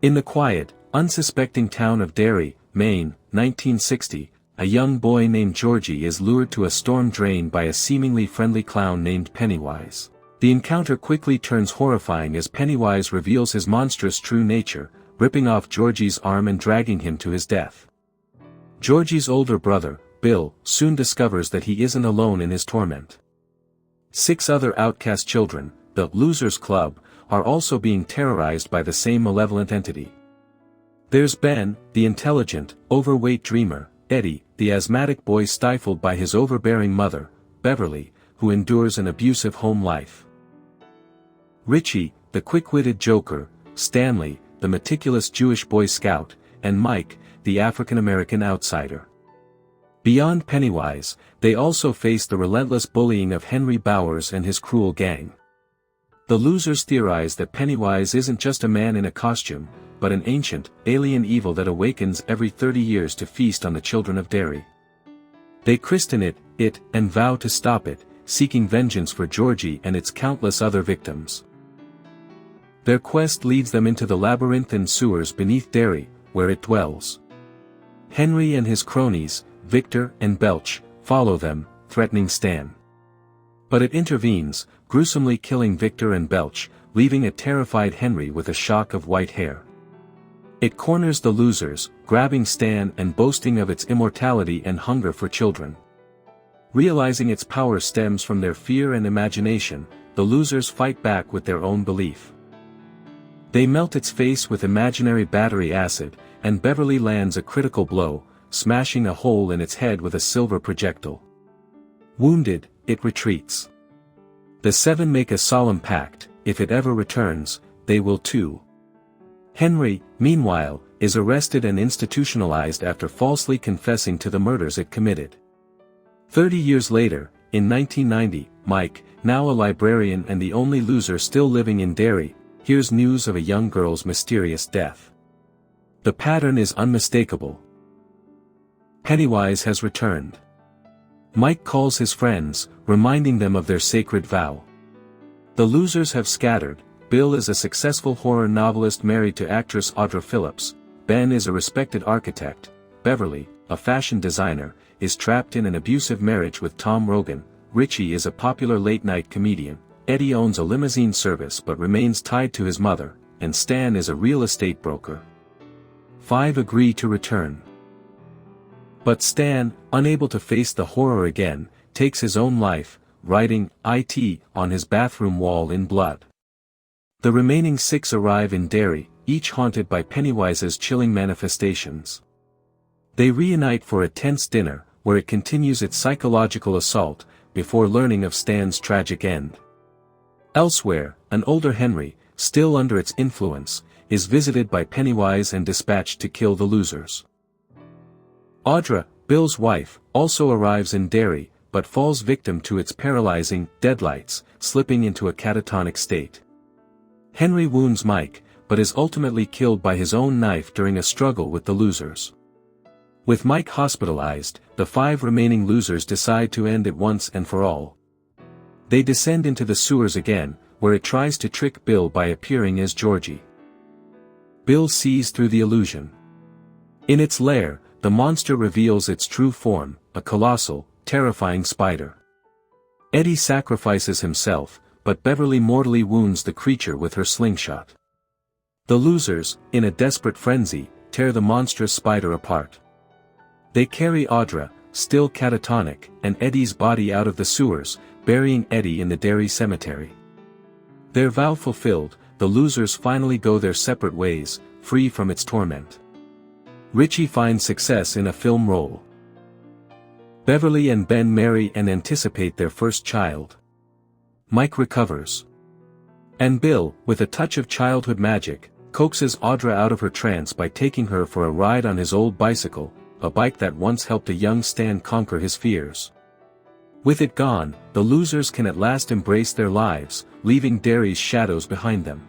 In the quiet, unsuspecting town of Derry, Maine, 1960, a young boy named Georgie is lured to a storm drain by a seemingly friendly clown named Pennywise. The encounter quickly turns horrifying as Pennywise reveals his monstrous true nature, ripping off Georgie's arm and dragging him to his death. Georgie's older brother, Bill, soon discovers that he isn't alone in his torment. 6 other outcast children, the Losers Club, are also being terrorized by the same malevolent entity. There's Ben, the intelligent, overweight dreamer, Eddie, the asthmatic boy stifled by his overbearing mother, Beverly, who endures an abusive home life. Richie, the quick-witted joker, Stanley, the meticulous Jewish Boy Scout, and Mike, the African-American outsider. Beyond Pennywise, they also face the relentless bullying of Henry Bowers and his cruel gang. The losers theorize that Pennywise isn't just a man in a costume, but an ancient, alien evil that awakens every 30 years to feast on the children of Derry. They christen it, and vow to stop it, seeking vengeance for Georgie and its countless other victims. Their quest leads them into the labyrinthine sewers beneath Derry, where it dwells. Henry and his cronies, Victor and Belch, follow them, threatening Stan. But it intervenes, gruesomely killing Victor and Belch, leaving a terrified Henry with a shock of white hair. It corners the losers, grabbing Stan and boasting of its immortality and hunger for children. Realizing its power stems from their fear and imagination, the losers fight back with their own belief. They melt its face with imaginary battery acid, and Beverly lands a critical blow, smashing a hole in its head with a silver projectile. Wounded, it retreats. The 7 make a solemn pact: if it ever returns, they will too. Henry, meanwhile, is arrested and institutionalized after falsely confessing to the murders it committed. 30 years later, in 1990, Mike, now a librarian and the only loser still living in Derry, hears news of a young girl's mysterious death. The pattern is unmistakable. Pennywise has returned. Mike calls his friends, reminding them of their sacred vow. The losers have scattered. Bill is a successful horror novelist married to actress Audra Phillips, Ben is a respected architect, Beverly, a fashion designer, is trapped in an abusive marriage with Tom Rogan, Richie is a popular late-night comedian, Eddie owns a limousine service but remains tied to his mother, and Stan is a real estate broker. 5 agree to return. But Stan, unable to face the horror again, takes his own life, writing "IT" on his bathroom wall in blood. The remaining 6 arrive in Derry, each haunted by Pennywise's chilling manifestations. They reunite for a tense dinner, where it continues its psychological assault, before learning of Stan's tragic end. Elsewhere, an older Henry, still under its influence, is visited by Pennywise and dispatched to kill the losers. Audra, Bill's wife, also arrives in Derry, but falls victim to its paralyzing deadlights, slipping into a catatonic state. Henry wounds Mike, but is ultimately killed by his own knife during a struggle with the losers. With Mike hospitalized, the 5 remaining losers decide to end it once and for all. They descend into the sewers again, where it tries to trick Bill by appearing as Georgie. Bill sees through the illusion. In its lair, the monster reveals its true form, a colossal, terrifying spider. Eddie sacrifices himself, but Beverly mortally wounds the creature with her slingshot. The losers, in a desperate frenzy, tear the monstrous spider apart. They carry Audra, still catatonic, and Eddie's body out of the sewers, burying Eddie in the Derry cemetery. Their vow fulfilled, the losers finally go their separate ways, free from its torment. Richie finds success in a film role. Beverly and Ben marry and anticipate their first child. Mike recovers. And Bill, with a touch of childhood magic, coaxes Audra out of her trance by taking her for a ride on his old bicycle, a bike that once helped a young Stan conquer his fears. With it gone, the losers can at last embrace their lives, leaving Derry's shadows behind them.